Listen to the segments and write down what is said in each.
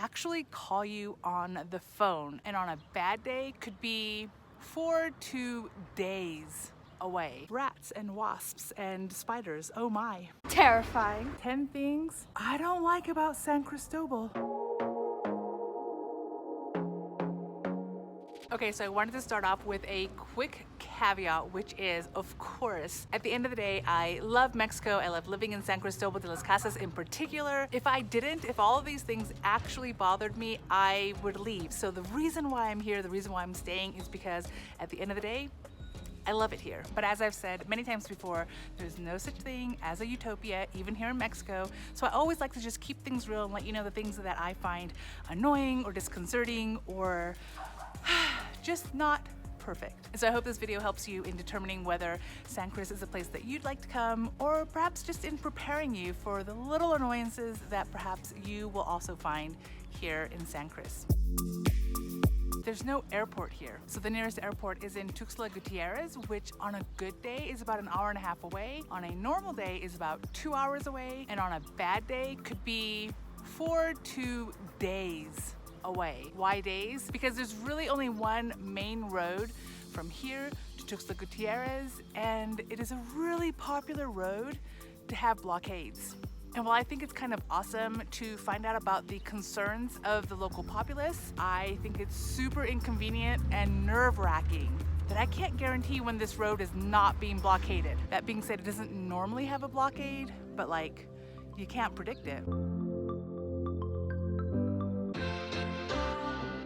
actually call you on the phone, and on a bad day could be 4 to days away. Rats and wasps and spiders, oh my. Terrifying. 10 things I don't like about San Cristobal. Okay, so I wanted to start off with a quick caveat, which is, of course, at the end of the day, I love Mexico. I love living in San Cristobal de las Casas in particular. If all of these things actually bothered me, I would leave. So the reason why I'm here, the reason why I'm staying is because at the end of the day, I love it here. But as I've said many times before, there's no such thing as a utopia, even here in Mexico. So I always like to just keep things real and let you know the things that I find annoying or disconcerting or just not perfect. And so I hope this video helps you in determining whether San Cris is a place that you'd like to come, or perhaps just in preparing you for the little annoyances that perhaps you will also find here in San Cris. There's no airport here. So the nearest airport is in Tuxtla Gutierrez, which on a good day is about an hour and a half away. On a normal day is about 2 hours away. And on a bad day could be 4 to days away. Why days? Because there's really only one main road from here to Tuxtla Gutierrez, and it is a really popular road to have blockades. And while I think it's kind of awesome to find out about the concerns of the local populace, I think it's super inconvenient and nerve-wracking that I can't guarantee when this road is not being blockaded. That being said, it doesn't normally have a blockade, but like, you can't predict it.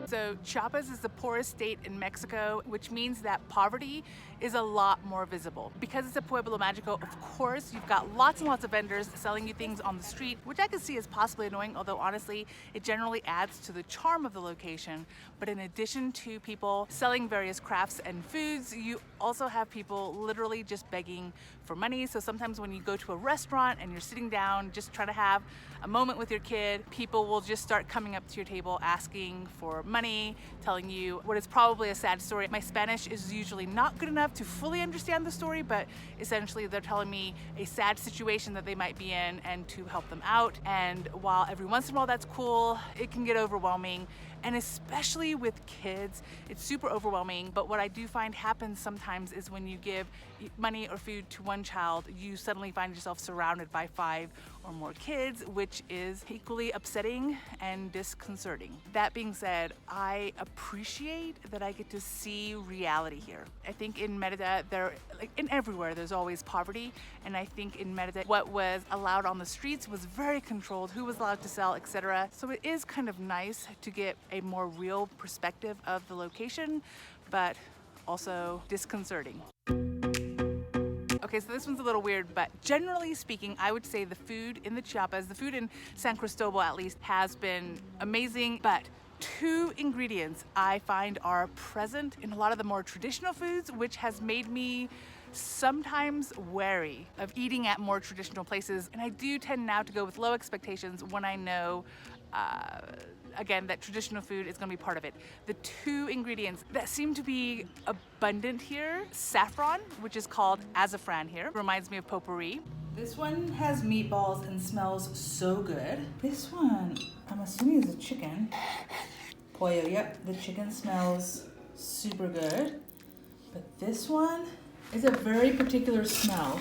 So Chiapas is the poorest state in Mexico, which means that poverty is a lot more visible. Because it's a pueblo mágico, of course, you've got lots and lots of vendors selling you things on the street, which I can see is possibly annoying, although honestly, it generally adds to the charm of the location. But in addition to people selling various crafts and foods, you also have people literally just begging for money. So sometimes when you go to a restaurant and you're sitting down, just trying to have a moment with your kid, people will just start coming up to your table asking for money, telling you what is probably a sad story. My Spanish is usually not good enough to fully understand the story, but essentially they're telling me a sad situation that they might be in and to help them out. And while every once in a while that's cool, it can get overwhelming. And especially with kids, it's super overwhelming. But what I do find happens sometimes is when you give money or food to one child, you suddenly find yourself surrounded by 5 or more kids, which is equally upsetting and disconcerting. That being said, I appreciate that I get to see reality here. I think in Merida, like in everywhere, there's always poverty. And I think in Merida, what was allowed on the streets was very controlled, who was allowed to sell, etc. So it is kind of nice to get a more real perspective of the location, but also disconcerting. Okay, so this one's a little weird, but generally speaking, I would say the food in the Chiapas, the food in San Cristobal at least, has been amazing, but 2 ingredients I find are present in a lot of the more traditional foods, which has made me sometimes wary of eating at more traditional places. And I do tend now to go with low expectations when I know again, that traditional food is gonna be part of it. The 2 ingredients that seem to be abundant here, saffron, which is called azafran here, reminds me of potpourri. This one has meatballs and smells so good. This one, I'm assuming is a chicken. Pollo, yep, the chicken smells super good. But this one is a very particular smell.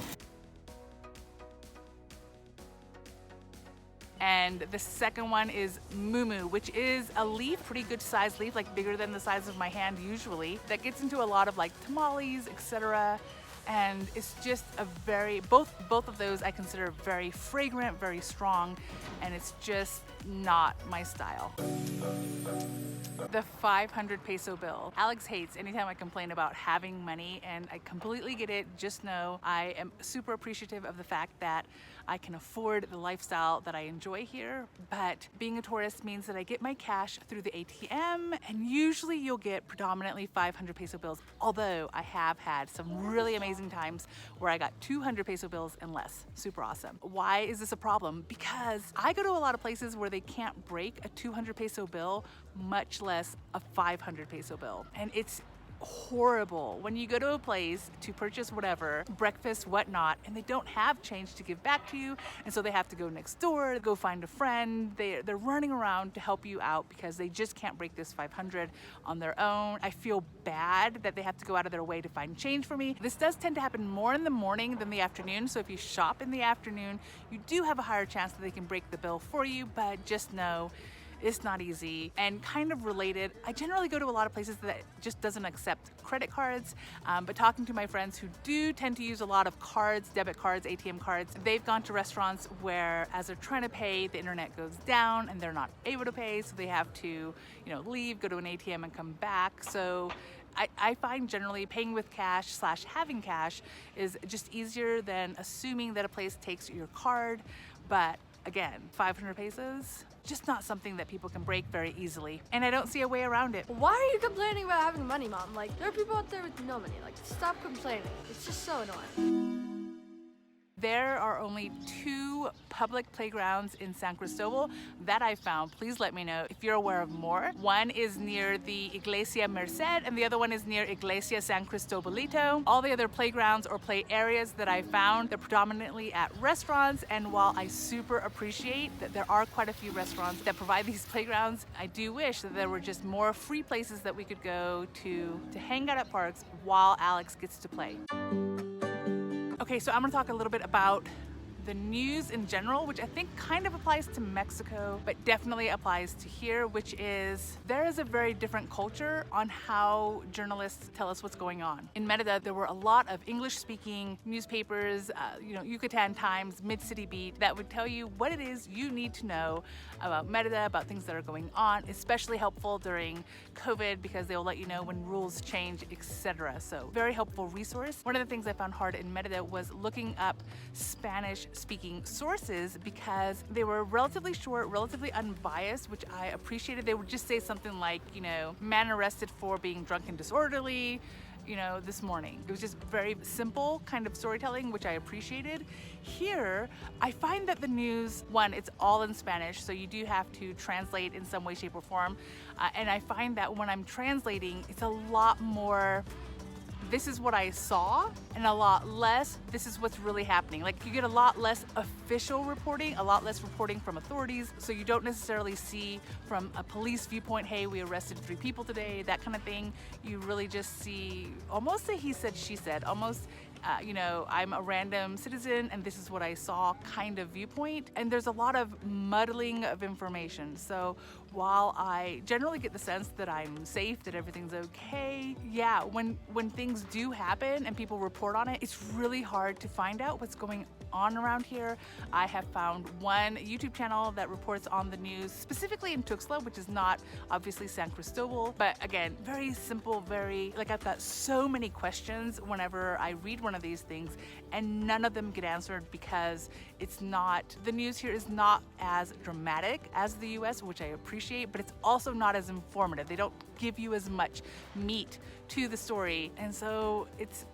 And the second one is mumu, which is a leaf, pretty good sized leaf, like bigger than the size of my hand usually, that gets into a lot of like tamales, etc. And it's just a very, both of those I consider very fragrant, very strong, and it's just not my style. The 500 peso bill. Alex hates anytime I complain about having money, and I completely get it. Just know I am super appreciative of the fact that I can afford the lifestyle that I enjoy here, but being a tourist means that I get my cash through the ATM, and usually you'll get predominantly 500 peso bills, although I have had some really amazing times where I got 200 peso bills and less. Super awesome. Why is this a problem? Because I go to a lot of places where they can't break a 200 peso bill, much less a 500 peso bill. And it's horrible when you go to a place to purchase whatever, breakfast, whatnot, and they don't have change to give back to you, and so they have to go next door, go find a friend. They're running around to help you out because they just can't break this 500 on their own. I feel bad that they have to go out of their way to find change for me. This does tend to happen more in the morning than the afternoon, so if you shop in the afternoon, you do have a higher chance that they can break the bill for you, but just know it's not easy. And kind of related, I generally go to a lot of places that just doesn't accept credit cards, but talking to my friends who do tend to use a lot of cards, debit cards, ATM cards, they've gone to restaurants where as they're trying to pay, the internet goes down and they're not able to pay, so they have to, leave, go to an ATM and come back. So I find generally paying with cash / having cash is just easier than assuming that a place takes your card. But again, 500 pesos, just not something that people can break very easily. And I don't see a way around it. Why are you complaining about having money, Mom? Like, there are people out there with no money. Like, stop complaining. It's just so annoying. There are only 2 public playgrounds in San Cristobal that I found. Please let me know if you're aware of more. One is near the Iglesia Merced and the other one is near Iglesia San Cristobalito. All the other playgrounds or play areas that I found, they're predominantly at restaurants, and while I super appreciate that there are quite a few restaurants that provide these playgrounds, I do wish that there were just more free places that we could go to hang out at parks while Alex gets to play. Okay, so I'm gonna talk a little bit about the news in general, which I think kind of applies to Mexico, but definitely applies to here, which is there is a very different culture on how journalists tell us what's going on. In Merida, there were a lot of English-speaking newspapers, Yucatan Times, Mid-City Beat, that would tell you what it is you need to know about Merida, about things that are going on, especially helpful during COVID because they'll let you know when rules change, etc. So very helpful resource. One of the things I found hard in Merida was looking up Spanish-speaking sources because they were relatively short, relatively unbiased, which I appreciated. They would just say something like, man arrested for being drunk and disorderly, this morning. It was just very simple kind of storytelling, which I appreciated. Here, I find that the news, one, it's all in Spanish, so you do have to translate in some way, shape, or form. And I find that when I'm translating, it's a lot more, this is what I saw, and a lot less, this is what's really happening. Like, you get a lot less official reporting, a lot less reporting from authorities, so you don't necessarily see from a police viewpoint, hey, we arrested 3 people today, that kind of thing. You really just see almost a he said, she said, almost I'm a random citizen and this is what I saw kind of viewpoint. And there's a lot of muddling of information. So while I generally get the sense that I'm safe, that everything's okay, yeah, when things do happen and people report on it, it's really hard to find out what's going on around here. I have found one YouTube channel that reports on the news, specifically in Tuxtla, which is not obviously San Cristobal, but again, very simple, I've got so many questions whenever I read one of these things, and none of them get answered because the news here is not as dramatic as the US, which I appreciate, but it's also not as informative. They don't give you as much meat to the story, and so it's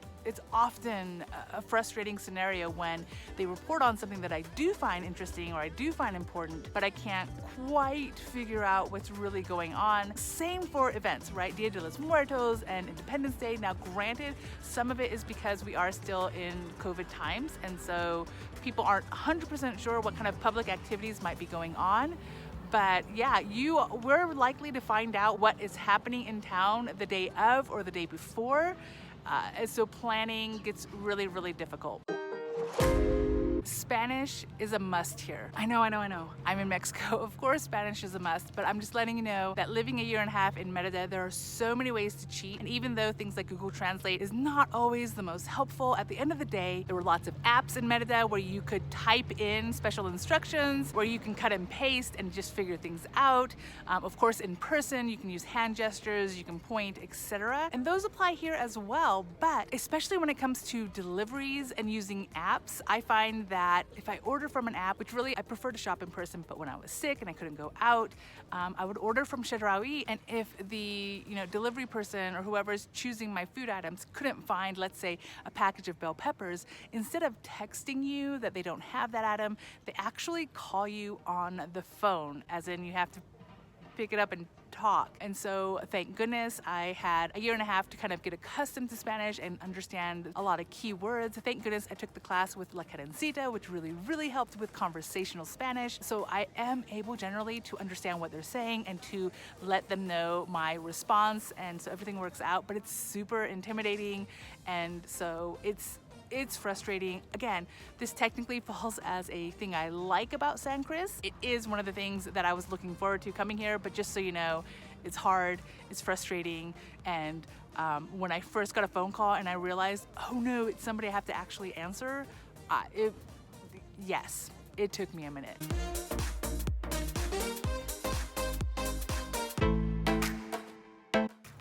often a frustrating scenario when they report on something that I do find interesting or I do find important, but I can't quite figure out what's really going on. Same for events, right? Dia de los Muertos and Independence Day. Now, granted, some of it is because we are still in COVID times, and so people aren't 100% sure what kind of public activities might be going on. But yeah, we're likely to find out what is happening in town the day of or the day before. And so planning gets really, really difficult. Spanish is a must here. I know. I'm in Mexico. Of course, Spanish is a must, but I'm just letting you know that living a year and a half in Merida, there are so many ways to cheat. And even though things like Google Translate is not always the most helpful, at the end of the day, there were lots of apps in Merida where you could type in special instructions, where you can cut and paste and just figure things out. Of course, in person, you can use hand gestures, you can point, etc. And those apply here as well, but especially when it comes to deliveries and using apps, I find that if I order from an app, which really I prefer to shop in person, but when I was sick and I couldn't go out, I would order from Chedraui, and if the delivery person or whoever's choosing my food items couldn't find, let's say, a package of bell peppers, instead of texting you that they don't have that item, they actually call you on the phone, as in you have to pick it up and talk. And so thank goodness I had a year and a half to kind of get accustomed to Spanish and understand a lot of key words. Thank goodness I took the class with La Cadencita, which really helped with conversational Spanish. So I am able generally to understand what they're saying and to let them know my response, and so everything works out. But it's super intimidating, and so it's frustrating. Again, this technically falls as a thing I like about San Cris. It is one of the things that I was looking forward to coming here, but just so you know, it's hard, it's frustrating, and when I first got a phone call and I realized, oh no, it's somebody I have to actually answer, yes, it took me a minute.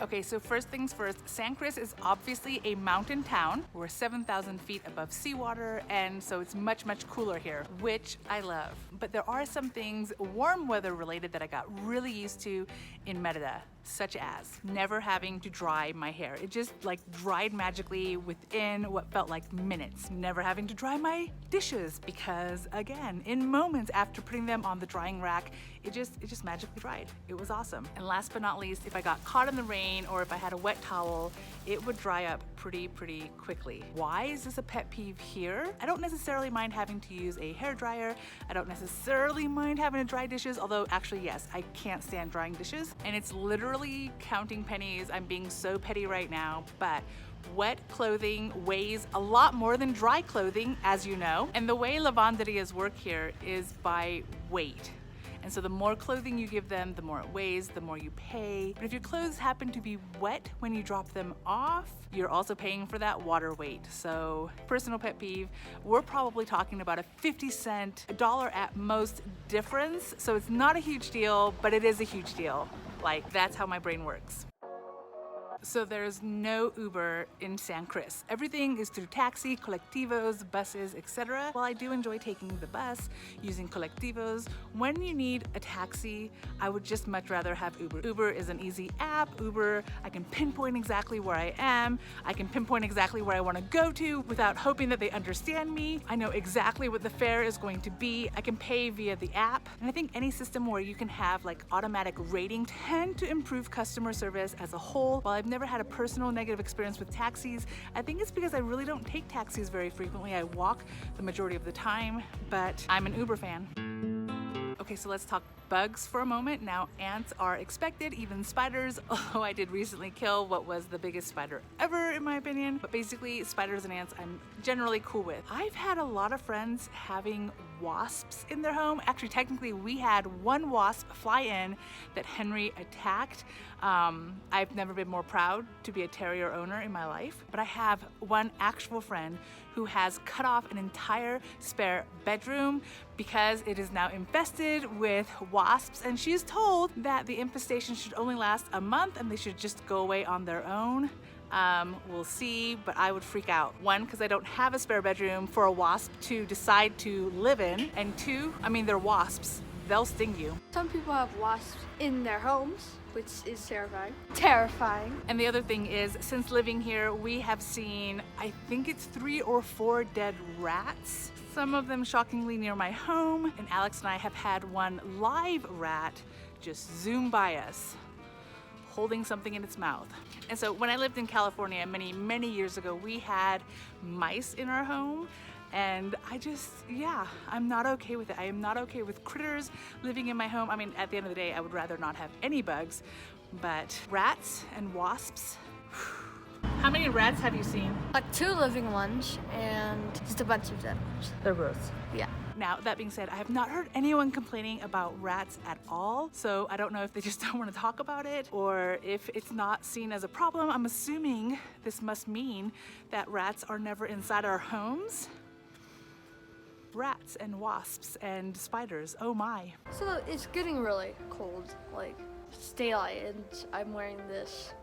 Okay, so first things first, San Cris is obviously a mountain town. We're 7,000 feet above seawater, and so it's much cooler here, which I love. But there are some things warm weather related that I got really used to in Merida, such as never having to dry my hair. It just like dried magically within what felt like minutes. Never having to dry my dishes because, again, in moments after putting them on the drying rack, it just magically dried. It was awesome. And last but not least, if I got caught in the rain or if I had a wet towel, it would dry up pretty quickly. Why is this a pet peeve here? I don't necessarily mind having to use a hair dryer. I don't necessarily mind having to dry dishes, although actually yes, I can't stand drying dishes. And it's literally counting pennies. I'm being so petty right now, but wet clothing weighs a lot more than dry clothing, as you know. And the way lavanderias work here is by weight. And so the more clothing you give them, the more it weighs, the more you pay. But if your clothes happen to be wet when you drop them off, you're also paying for that water weight. So personal pet peeve, we're probably talking about a 50-cent, $1 at most difference. So it's not a huge deal, but it is a huge deal. Like, that's how my brain works. So there's no Uber in San Cris. Everything is through taxi, colectivos, buses, etc. While I do enjoy taking the bus, using colectivos, when you need a taxi, I would just much rather have Uber. Uber is an easy app. Uber, I can pinpoint exactly where I am. I can pinpoint exactly where I want to go to without hoping that they understand me. I know exactly what the fare is going to be. I can pay via the app. And I think any system where you can have like automatic rating tend to improve customer service as a whole. While I've never had a personal negative experience with taxis, I think it's because I really don't take taxis very frequently. I walk the majority of the time, but I'm an Uber fan. Okay, so let's talk bugs for a moment. Now, ants are expected, even spiders, although I did recently kill what was the biggest spider ever, in my opinion. But basically, spiders and ants I'm generally cool with. I've had a lot of friends having wasps in their home. Actually, technically, we had one wasp fly in that Henry attacked. I've never been more proud to be a terrier owner in my life, but I have one actual friend who has cut off an entire spare bedroom because it is now infested with wasps, and she's told that the infestation should only last a month and they should just go away on their own. We'll see, but I would freak out. One, because I don't have a spare bedroom for a wasp to decide to live in, and two, I mean, they're wasps. They'll sting you. Some people have wasps in their homes, which is terrifying. And the other thing is, since living here, we have seen, I think it's 3 or 4 dead rats. Some of them shockingly near my home, and Alex and I have had one live rat just zoom by us, holding something in its mouth. And so when I lived in California many years ago, we had mice in our home. And I'm not okay with it. I am not okay with critters living in my home. I mean, at the end of the day, I would rather not have any bugs, but rats and wasps. How many rats have you seen? 2 living ones and just a bunch of dead ones. They're gross. Yeah. Now, that being said, I have not heard anyone complaining about rats at all, so I don't know if they just don't want to talk about it or if it's not seen as a problem. I'm assuming this must mean that rats are never inside our homes. Rats and wasps and spiders, oh my. So it's getting really cold, like it's daylight, and I'm wearing this.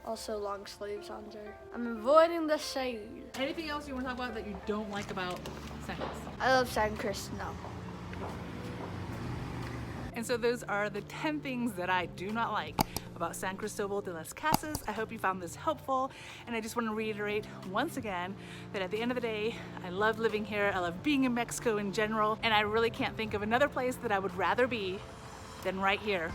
Also long sleeves under. I'm avoiding the shade. Anything else you want to talk about that you don't like about San Cris? I love San Cris now. And so those are the 10 things that I do not like about San Cristobal de las Casas. I hope you found this helpful, and I just want to reiterate once again that at the end of the day, I love living here, I love being in Mexico in general, and I really can't think of another place that I would rather be than right here.